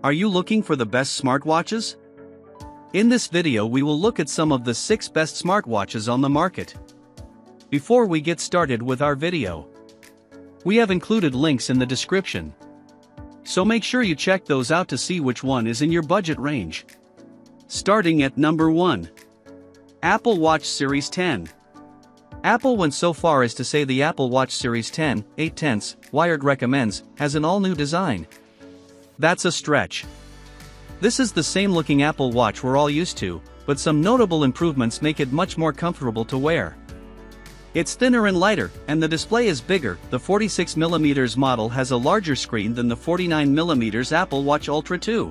Are you looking for the best smartwatches? In this video we will look at some of the 6 best smartwatches on the market. Before we get started with our video, we have included links in the description, so make sure you check those out to see which one is in your budget range. Starting at number 1. Apple Watch Series 10. Apple went so far as to say the Apple Watch Series 10, 8/10, Wired recommends, has an all-new design. That's a stretch. This is the same looking Apple Watch we're all used to, but some notable improvements make it much more comfortable to wear. It's thinner and lighter, and the display is bigger. The 46mm model has a larger screen than the 49mm Apple Watch Ultra 2.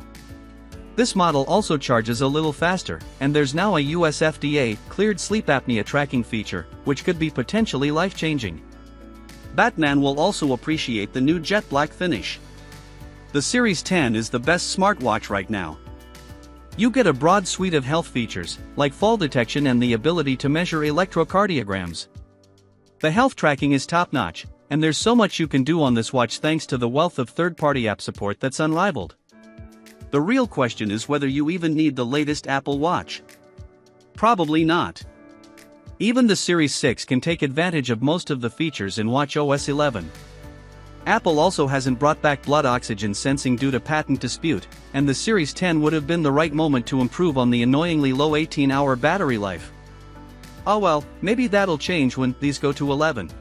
This model also charges a little faster, and there's now a US FDA-cleared sleep apnea tracking feature, which could be potentially life-changing. Batman will also appreciate the new jet black finish. The Series 10 is the best smartwatch right now. You get a broad suite of health features, like fall detection and the ability to measure electrocardiograms. The health tracking is top-notch, and there's so much you can do on this watch thanks to the wealth of third-party app support that's unrivaled. The real question is whether you even need the latest Apple Watch. Probably not. Even the Series 6 can take advantage of most of the features in watchOS 11. Apple also hasn't brought back blood oxygen sensing due to patent dispute, and the Series 10 would have been the right moment to improve on the annoyingly low 18-hour battery life. Oh well, maybe that'll change when these go to 11.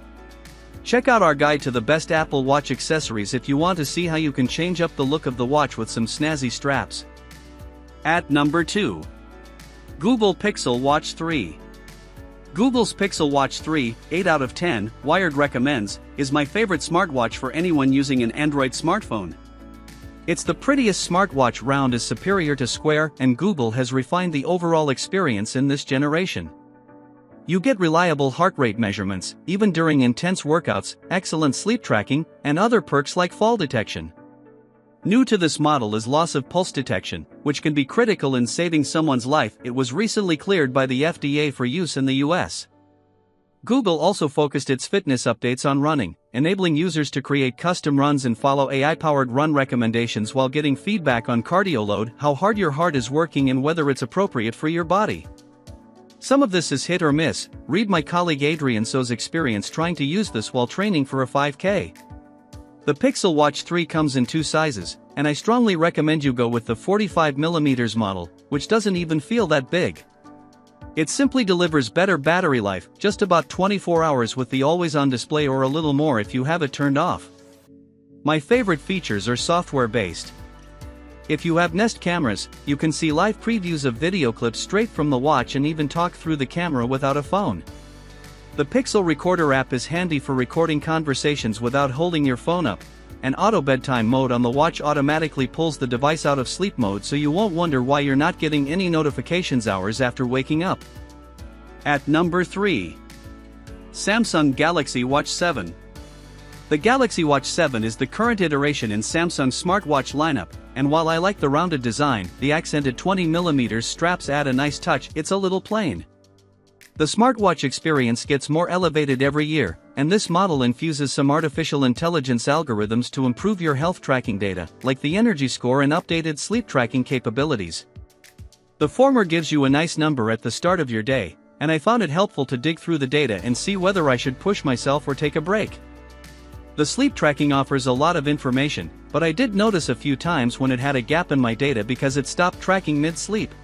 Check out our guide to the best Apple Watch accessories if you want to see how you can change up the look of the watch with some snazzy straps. At number 2. Google Pixel Watch 3. Google's Pixel Watch 3, 8 out of 10, Wired recommends, is my favorite smartwatch for anyone using an Android smartphone. It's the prettiest smartwatch. Round is superior to square, and Google has refined the overall experience in this generation. You get reliable heart rate measurements, even during intense workouts, excellent sleep tracking, and other perks like fall detection. New to this model is loss of pulse detection, which can be critical in saving someone's life. It was recently cleared by the FDA for use in the US. Google also focused its fitness updates on running, enabling users to create custom runs and follow AI-powered run recommendations while getting feedback on cardio load, how hard your heart is working, and whether it's appropriate for your body. Some of this is hit or miss. Read my colleague Adrian So's experience trying to use this while training for a 5K. The Pixel Watch 3 comes in 2 sizes, and I strongly recommend you go with the 45mm model, which doesn't even feel that big. It simply delivers better battery life, just about 24 hours with the always-on display, or a little more if you have it turned off. My favorite features are software-based. If you have Nest cameras, you can see live previews of video clips straight from the watch and even talk through the camera without a phone. The Pixel Recorder app is handy for recording conversations without holding your phone up, and auto bedtime mode on the watch automatically pulls the device out of sleep mode, so you won't wonder why you're not getting any notifications hours after waking up. At number 3. Samsung Galaxy Watch 7. The Galaxy Watch 7 is the current iteration in Samsung's smartwatch lineup, and while I like the rounded design, the accented 20mm straps add a nice touch. It's a little plain. The smartwatch experience gets more elevated every year, and this model infuses some artificial intelligence algorithms to improve your health tracking data, like the energy score and updated sleep tracking capabilities. The former gives you a nice number at the start of your day, and I found it helpful to dig through the data and see whether I should push myself or take a break. The sleep tracking offers a lot of information, but I did notice a few times when it had a gap in my data because it stopped tracking mid-sleep.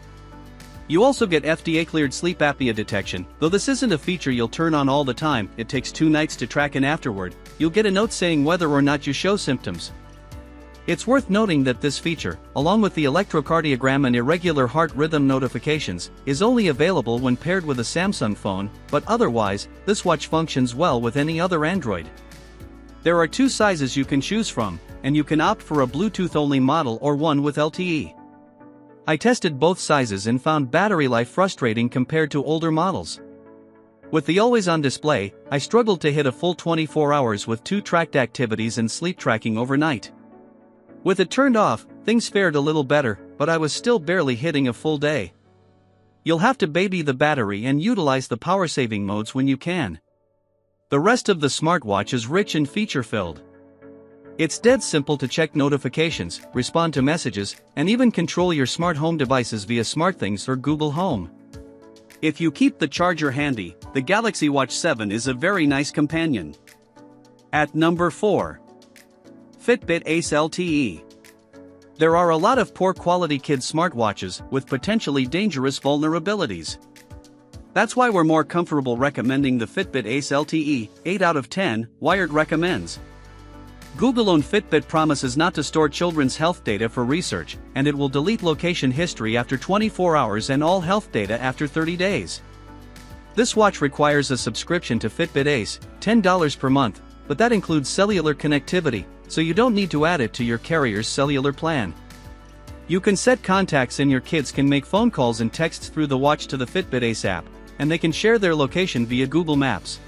You also get FDA-cleared sleep apnea detection. Though this isn't a feature you'll turn on all the time, it takes 2 nights to track, and afterward, you'll get a note saying whether or not you show symptoms. It's worth noting that this feature, along with the electrocardiogram and irregular heart rhythm notifications, is only available when paired with a Samsung phone, but otherwise, this watch functions well with any other Android. There are 2 sizes you can choose from, and you can opt for a Bluetooth-only model or one with LTE. I tested both sizes and found battery life frustrating compared to older models. With the always-on display, I struggled to hit a full 24 hours with 2 tracked activities and sleep tracking overnight. With it turned off, things fared a little better, but I was still barely hitting a full day. You'll have to baby the battery and utilize the power-saving modes when you can. The rest of the smartwatch is rich and feature-filled. It's dead simple to check notifications, respond to messages, and even control your smart home devices via SmartThings or Google Home. If you keep the charger handy, the Galaxy Watch 7 is a very nice companion. At number 4. Fitbit Ace LTE. There are a lot of poor quality kids' smartwatches with potentially dangerous vulnerabilities. That's why we're more comfortable recommending the Fitbit Ace LTE. 8 out of 10, Wired recommends. Google-owned Fitbit promises not to store children's health data for research, and it will delete location history after 24 hours and all health data after 30 days. This watch requires a subscription to Fitbit Ace, $10 per month, but that includes cellular connectivity, so you don't need to add it to your carrier's cellular plan. You can set contacts and your kids can make phone calls and texts through the watch to the Fitbit Ace app, and they can share their location via Google Maps.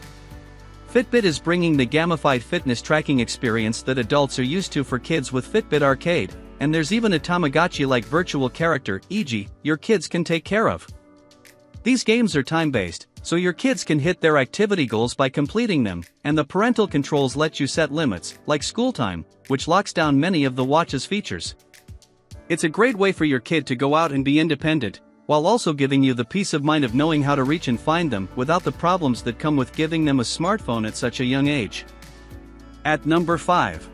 Fitbit is bringing the gamified fitness tracking experience that adults are used to for kids with Fitbit Arcade, and there's even a Tamagotchi-like virtual character, e.g., your kids can take care of. These games are time-based, so your kids can hit their activity goals by completing them, and the parental controls let you set limits, like school time, which locks down many of the watch's features. It's a great way for your kid to go out and be independent, while also giving you the peace of mind of knowing how to reach and find them without the problems that come with giving them a smartphone at such a young age. At number 5.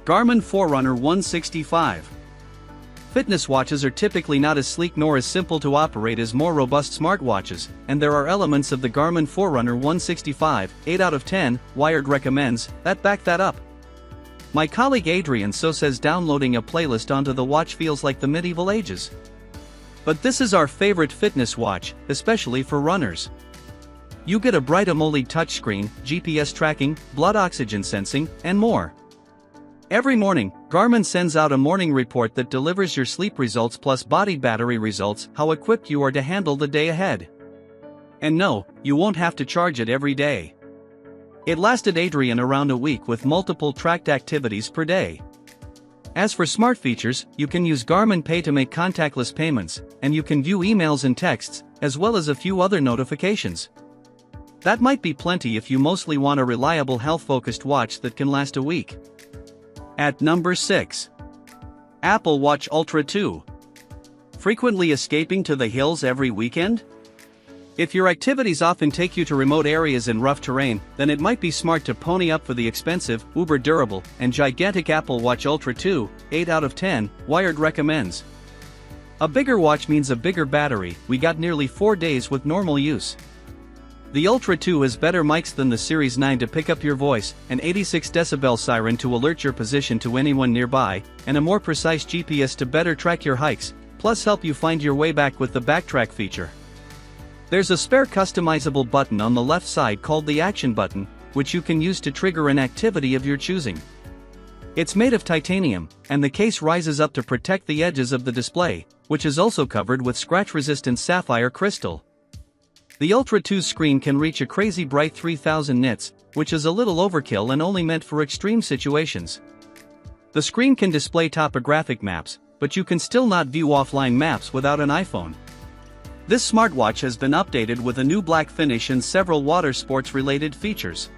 Garmin Forerunner 165. Fitness watches are typically not as sleek nor as simple to operate as more robust smartwatches, and there are elements of the Garmin Forerunner 165, 8 out of 10, Wired recommends, that back that up. My colleague Adrian says downloading a playlist onto the watch feels like the medieval ages. But this is our favorite fitness watch, especially for runners. You get a bright AMOLED touchscreen, GPS tracking, blood oxygen sensing, and more. Every morning, Garmin sends out a morning report that delivers your sleep results plus body battery results, how equipped you are to handle the day ahead. And no, you won't have to charge it every day. It lasted Adrian around a week with multiple tracked activities per day. As for smart features, you can use Garmin Pay to make contactless payments, and you can view emails and texts, as well as a few other notifications. That might be plenty if you mostly want a reliable health-focused watch that can last a week. At number 6. Apple Watch Ultra 2. Frequently escaping to the hills every weekend? If your activities often take you to remote areas and rough terrain, then it might be smart to pony up for the expensive, uber durable, and gigantic Apple Watch Ultra 2, 8 out of 10, Wired recommends. A bigger watch means a bigger battery. We got nearly 4 days with normal use. The Ultra 2 has better mics than the Series 9 to pick up your voice, an 86 decibel siren to alert your position to anyone nearby, and a more precise GPS to better track your hikes, plus help you find your way back with the backtrack feature. There's a spare customizable button on the left side called the Action button, which you can use to trigger an activity of your choosing. It's made of titanium, and the case rises up to protect the edges of the display, which is also covered with scratch-resistant sapphire crystal. The Ultra 2's screen can reach a crazy bright 3000 nits, which is a little overkill and only meant for extreme situations. The screen can display topographic maps, but you can still not view offline maps without an iPhone. This smartwatch has been updated with a new black finish and several water sports related features.